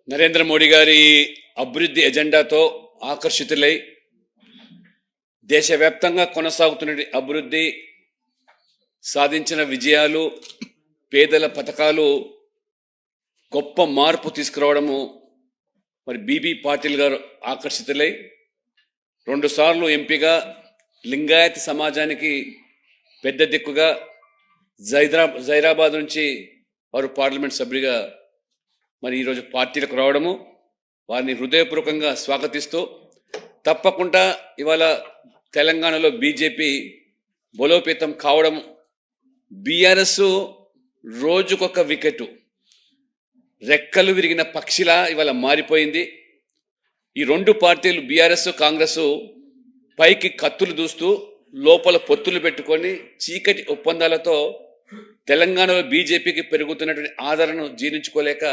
నరేంద్ర మోడీ గారి అభివృద్ధి ఎజెండాతో ఆకర్షితులై దేశవ్యాప్తంగా కొనసాగుతున్న అభివృద్ధి, సాధించిన విజయాలు, పేదల పథకాలు గొప్ప మార్పు తీసుకురావడము మరి బీబీ పాటిల్ గారు ఆకర్షితులై 2 సార్లు ఎంపీగా లింగాయత్ సమాజానికి పెద్ద దిక్కుగా జైరాబాద్ నుంచి వారు పార్లమెంట్ సభ్యుడిగా మరి ఈరోజు పార్టీలకు రావడము వారిని హృదయపూర్వకంగా స్వాగతిస్తూ, తప్పకుండా ఇవాళ తెలంగాణలో బీజేపీ బలోపేతం కావడం, బీఆర్ఎస్ రోజుకొక వికెట్, రెక్కలు విరిగిన పక్షిలా ఇవాళ మారిపోయింది. ఈ 2 పార్టీలు బీఆర్ఎస్ కాంగ్రెస్ పైకి కత్తులు దూస్తూ లోపల పొత్తులు పెట్టుకొని చీకటి ఒప్పందాలతో తెలంగాణలో బీజేపీకి పెరుగుతున్నటువంటి ఆదరణను జీర్ణించుకోలేక,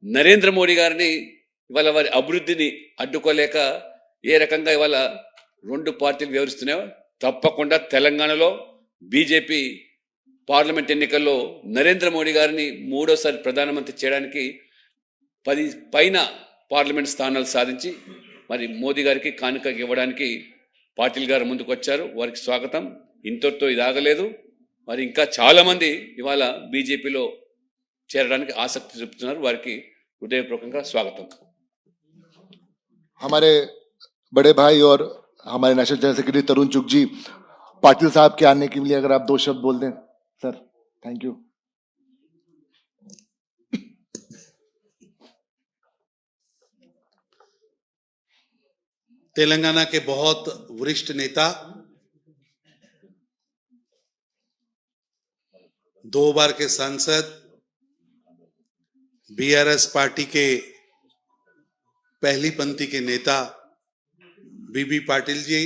నరేంద్ర మోడీ గారిని ఇవాళ వారి అభివృద్ధిని అడ్డుకోలేక ఏ రకంగా ఇవాళ 2 పార్టీలు వ్యవహరిస్తున్నాయో, తప్పకుండా తెలంగాణలో బీజేపీ పార్లమెంట్ ఎన్నికల్లో నరేంద్ర మోడీ గారిని 3వసారి ప్రధానమంత్రి చేయడానికి 10 పైన పార్లమెంట్ స్థానాలు సాధించి మరి మోదీ గారికి కానుక ఇవ్వడానికి పాటిల్ గారు ముందుకు వచ్చారు. వారికి స్వాగతం. ఇంతటితో ఇది ఆగలేదు, మరి ఇంకా చాలామంది ఇవాళ బీజేపీలో చేరడానికి ఆసక్తి చూపుతున్నారు. వారికి హృదయపూర్వకంగా స్వాగతం. हमारे बड़े भाई और हमारे नेशनल जनरल सेक्रेटरी तरुण चुग जी, पाटिल साहब के आने के लिए अगर आप 2 शब्द बोल दें सर. Thank you. तेलंगाना के बहुत वरिष्ठ नेता, 2 बार के सांसद, बीआरएस पार्टी के पहली पंक्ति के नेता बीबी पाटिल जी,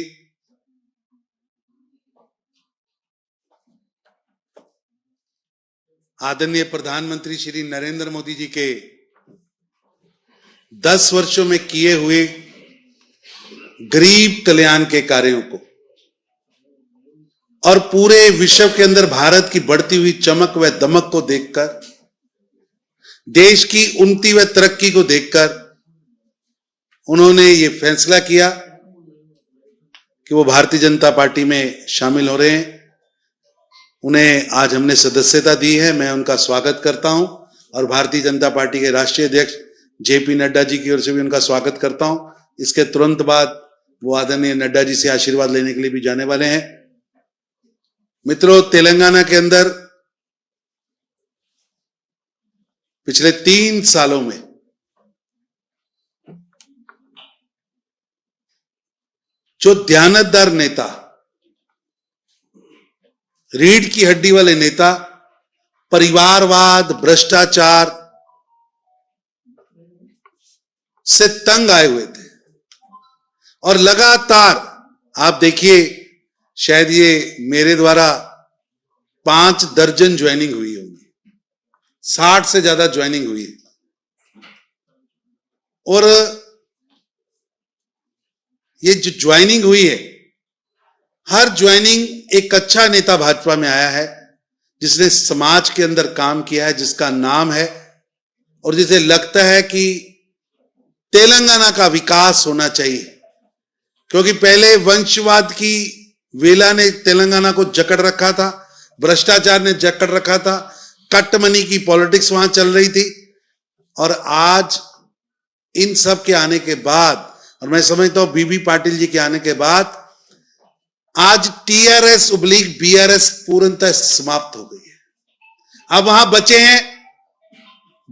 आदरणीय प्रधानमंत्री श्री नरेंद्र मोदी जी के 10 वर्षों में किए हुए गरीब कल्याण के कार्यों को और पूरे विश्व के अंदर भारत की बढ़ती हुई चमक व दमक को देखकर, देश की उन्नति व तरक्की को देखकर उन्होंने ये फैसला किया कि वो भारतीय जनता पार्टी में शामिल हो रहे हैं. उन्हें आज हमने सदस्यता दी है. मैं उनका स्वागत करता हूं और भारतीय जनता पार्टी के राष्ट्रीय अध्यक्ष जेपी नड्डा जी की ओर से भी उनका स्वागत करता हूं. इसके तुरंत बाद वो आदरणीय नड्डा जी से आशीर्वाद लेने के लिए भी जाने वाले हैं. मित्रों, तेलंगाना के अंदर पिछले 3 सालों में जो ध्यानदार नेता, रीढ़ की हड्डी वाले नेता परिवारवाद, भ्रष्टाचार से तंग आए हुए थे और लगातार आप देखिए, शायद ये मेरे द्वारा 5 दर्जन ज्वाइनिंग हुई होगी, 60 से ज्यादा ज्वाइनिंग हुई है. और ये जो ज्वाइनिंग हुई है, हर ज्वाइनिंग एक अच्छा नेता भाजपा में आया है जिसने समाज के अंदर काम किया है, जिसका नाम है और जिसे लगता है कि तेलंगाना का विकास होना चाहिए. क्योंकि पहले वंशवाद की वेला ने तेलंगाना को जकड़ रखा था, भ्रष्टाचार ने जकड़ रखा था, कट मनी की पॉलिटिक्स वहां चल रही थी. और आज इन सब के आने के बाद, और मैं समझता हूं बीबी पाटिल जी के आने के बाद, आज टीआरएस उब्लिक बीआरएस पूर्णतः समाप्त हो गई है. अब वहां बचे हैं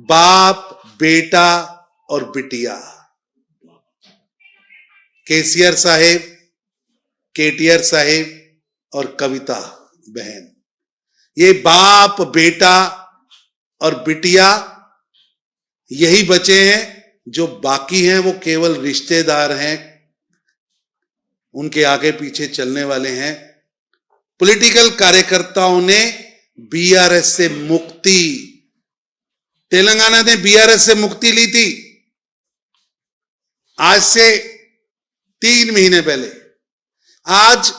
बाप, बेटा और बिटिया. केसीआर साहेब, केटीआर साहेब और कविता बहन, ये बाप, बेटा और बिटिया यही बचे हैं. जो बाकी हैं वो केवल रिश्तेदार हैं, उनके आगे पीछे चलने वाले हैं. पॉलिटिकल कार्यकर्ताओं ने बीआरएस से मुक्ति, तेलंगाना ने बीआरएस से मुक्ति ली थी आज से 3 महीने पहले. आज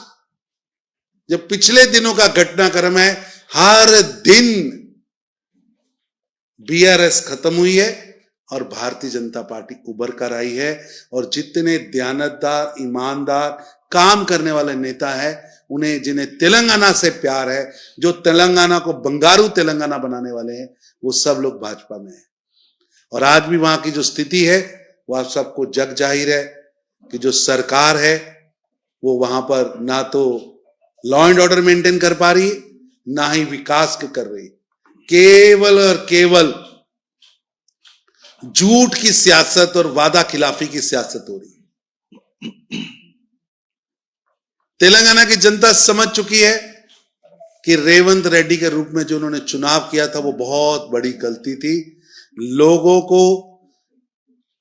जब पिछले दिनों का घटनाक्रम है, हर दिन बीआरएस खत्म हुई है और भारतीय जनता पार्टी उभर कर आई है। और जितने दयानतदार, ईमानदार, काम करने वाले नेता है, उन्हें जिन्हें तेलंगाना से प्यार है, जो तेलंगाना को बंगारू तेलंगाना बनाने वाले हैं, वो सब लोग भाजपा में हैं। और आज भी वहां की जो स्थिति है वो आप सबको जग जाहिर है कि जो सरकार है वो वहां पर ना तो लॉ एंड ऑर्डर मेंटेन कर पा रही है, ना ही विकास कर रही है। केवल और केवल झूठ की सियासत और वादा खिलाफी की सियासत हो रही है। तेलंगाना की जनता समझ चुकी है कि रेवंत रेड्डी के रूप में जो उन्होंने चुनाव किया था वो बहुत बड़ी गलती थी। लोगों को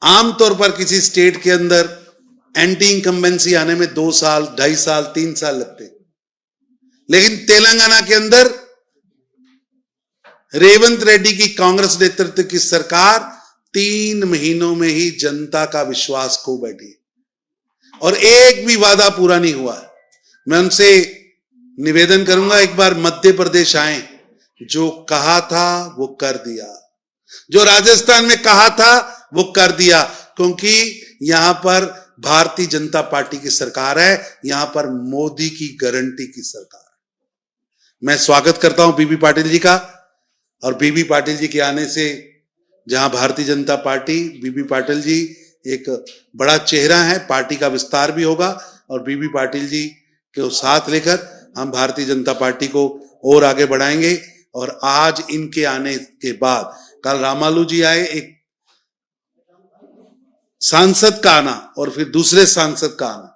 आमतौर पर किसी स्टेट के अंदर एंटी इनकम्बेंसी आने में 2 साल, 2.5 साल, 3 साल लगते, लेकिन तेलंगाना के अंदर रेवंत रेड्डी की कांग्रेस नेतृत्व की सरकार 3 महीनों में ही जनता का विश्वास खो बैठी और एक भी वादा पूरा नहीं हुआ। मैं उनसे निवेदन करूंगा, एक बार मध्य प्रदेश आए, जो कहा था वो कर दिया, जो राजस्थान में कहा था वो कर दिया, क्योंकि यहां पर भारतीय जनता पार्टी की सरकार है, यहां पर मोदी की गारंटी की सरकार है। मैं स्वागत करता हूं बीबी पाटिल जी का, और बीबी पाटिल जी के आने से जहां भारतीय जनता पार्टी, बीबी पाटिल जी एक बड़ा चेहरा है, पार्टी का विस्तार भी होगा, और बीबी पाटिल जी को साथ लेकर हम भारतीय जनता पार्टी को और आगे बढ़ाएंगे। और आज इनके आने के बाद, कल रामालू जी आए, एक सांसद का आना और फिर दूसरे सांसद का आना,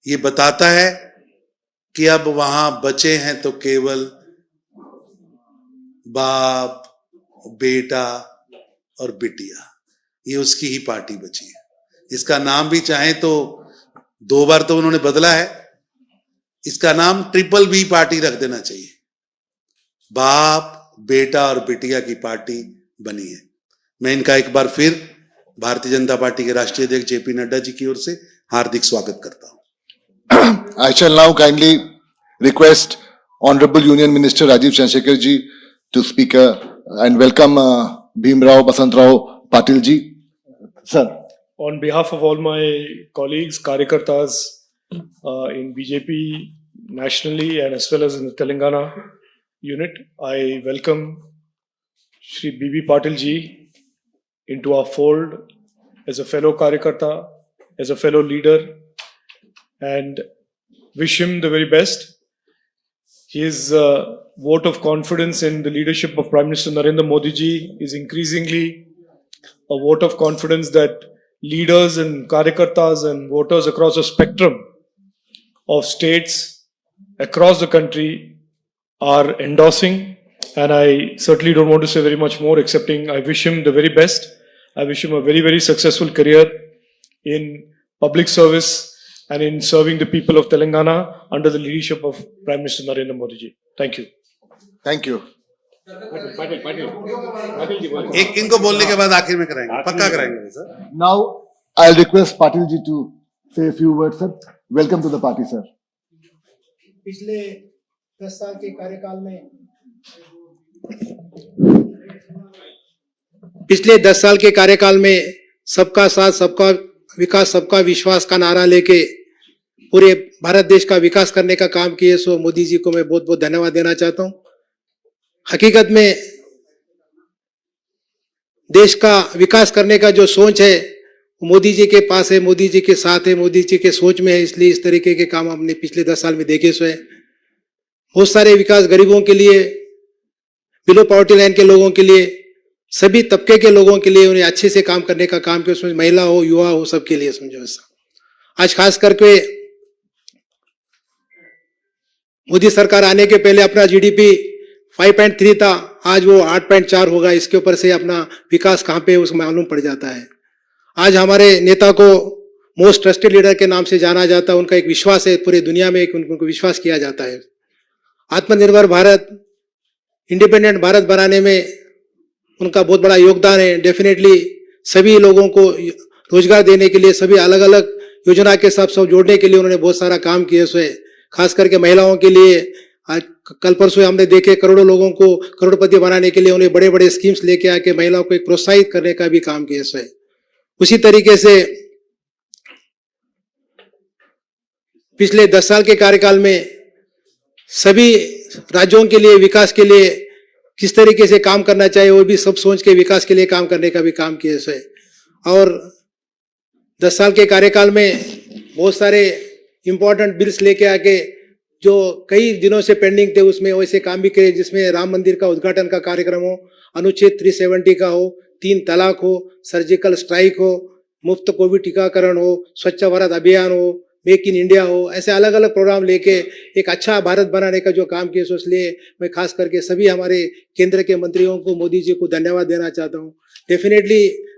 ये बताता है कि अब वहां बचे हैं तो केवल बाप, बेटा और बिटिया, ये उसकी ही पार्टी बची है। इसका नाम भी चाहे तो 2 बार तो उन्होंने बदला है, इसका नाम ट्रिपल बी पार्टी रख देना चाहिए। बाप, बेटा और बिटिया की पार्टी बनी है। मैं इनका एक बार फिर भारतीय जनता पार्टी के राष्ट्रीय अध्यक्ष जेपी नड्डा जी की ओर से हार्दिक स्वागत करता हूं। I shall now kindly request Honorable Union Minister Rajiv Chandrasekhar ji to speak and welcome Bhimrao Basantrao Patil ji. Sir. On behalf of all my colleagues, Karyakartas in BJP nationally and as well as in the Telangana unit, I welcome Shri B.B. Patil ji into our fold as a fellow Karyakarta, as a fellow leader, and wish him the very best. His vote of confidence in the leadership of Prime Minister Narendra Modi ji is increasingly a vote of confidence that leaders and Karyakartas and voters across the spectrum of states across the country are endorsing. And I certainly don't want to say very much more, excepting I wish him the very best. I wish him a very, very successful career in public service and in serving the people of Telangana under the leadership of Prime Minister Narendra Modi ji. Thank you. Thank you. एक इनको बोलने के बाद आखिर में कराएंगे, पक्का कराएंगे sir. Now I'll request Patil ji to say a few words, sir. Welcome to the party, sir. पिछले 10 साल के कार्यकाल में सबका साथ, सबका विकास, सबका विश्वास का नारा लेके पूरे भारत देश का विकास करने का काम किए, सो मोदी जी को मैं बहुत बहुत धन्यवाद देना चाहता हूं। हकीकत में देश का विकास करने का जो सोच है मोदी जी के पास है, मोदी जी के साथ है, मोदी जी के सोच में है, इसलिए इस तरीके के काम हमने पिछले 10 साल में देखे सो है। बहुत सारे विकास गरीबों के लिए, बिलो पॉवर्टी लाइन के लोगों के लिए, सभी तबके के लोगों के लिए उन्हें अच्छे से काम करने का काम किया, उसमें महिला हो, युवा हो, सबके लिए समझो ऐसा। आज खास करके मोदी सरकार आने के पहले अपना जीडीपी 5.3 था, आज वो 8.4 होगा। इसके ऊपर से अपना विकास कहाँ पे उसको मालूम पड़ जाता है। आज हमारे नेता को मोस्ट ट्रस्टेड लीडर के नाम से जाना जाता है, उनका एक विश्वास है पूरे दुनिया में, उनको विश्वास किया जाता है। आत्मनिर्भर भारत, इंडिपेंडेंट भारत बनाने में उनका बहुत बड़ा योगदान है। डेफिनेटली सभी लोगों को रोजगार देने के लिए, सभी अलग अलग योजना के साथ सब जोड़ने के लिए उन्होंने बहुत सारा काम किया। सो खास करके महिलाओं के लिए आज कल परसों हमने देखे करोड़ों लोगों को करोड़पति बनाने के लिए उन्हें बड़े बड़े स्कीम्स लेके आके महिलाओं को एक प्रोत्साहित करने का भी काम किया है। उसी तरीके से पिछले 10 साल के कार्यकाल में सभी राज्यों के लिए विकास के लिए किस तरीके से काम करना चाहिए वो भी सब सोच के विकास के लिए काम करने का भी काम किया है। और 10 साल के कार्यकाल में बहुत सारे इम्पोर्टेंट बिल्स लेके आके जो कई दिनों से पेंडिंग थे उसमें वैसे काम भी किए, जिसमें राम मंदिर का उद्घाटन का कार्यक्रम हो, अनुच्छेद 370 का हो, 3 तलाक हो, सर्जिकल स्ट्राइक हो, मुफ्त कोविड टीकाकरण हो, स्वच्छ भारत अभियान हो, मेक इन इंडिया हो, ऐसे अलग अलग प्रोग्राम लेके एक अच्छा भारत बनाने का जो काम किया, इसलिए मैं खास करके सभी हमारे केंद्र के मंत्रियों को, मोदी जी को धन्यवाद देना चाहता हूँ। डेफिनेटली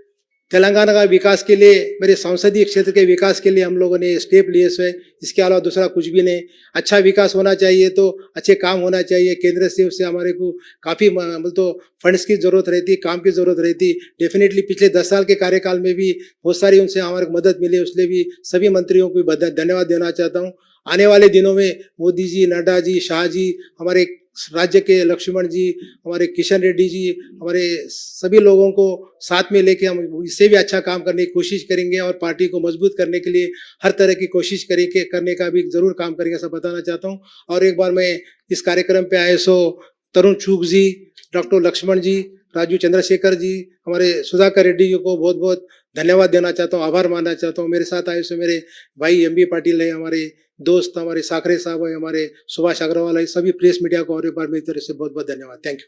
तेलंगाना का विकास के लिए, मेरे संसदीय क्षेत्र के विकास के लिए हम लोगों ने स्टेप लिए है। इसके अलावा दूसरा कुछ भी नहीं। अच्छा विकास होना चाहिए तो अच्छे काम होना चाहिए। केंद्र से उससे हमारे को काफ़ी मतलब तो फंड्स की ज़रूरत रहती, काम की ज़रूरत रहती। डेफिनेटली पिछले 10 साल के कार्यकाल में भी बहुत सारी उनसे हमारे को मदद मिली, उसलिए भी सभी मंत्रियों को भी धन्यवाद देना चाहता हूँ। आने वाले दिनों में मोदी जी, नड्डा जी, शाह जी, हमारे राज्य के लक्ष्मण जी, हमारे किशन रेड्डी जी, हमारे सभी लोगों को साथ में लेके हम इससे भी अच्छा काम करने की कोशिश करेंगे और पार्टी को मजबूत करने के लिए हर तरह की कोशिश करेंगे, करने का भी जरूर काम करेंगे, ऐसा बताना चाहता हूँ। और एक बार मैं इस कार्यक्रम पे आए सो तरुण चूक जी, डॉक्टर लक्ष्मण जी, राजू चंद्रशेखर जी, हमारे सुधाकर रेड्डी जी को बहुत बहुत धन्यवाद देना चाहता हूँ, आभार मानना चाहता हूँ। मेरे साथ आए सो मेरे भाई MB पाटिल है, हमारे दोस्त हमारे साकरे साहब है, हमारे सुभाष अग्रवाल है, सभी प्रेस मीडिया को और एक बार मेरी तरफ से बहुत बहुत धन्यवाद। Thank you.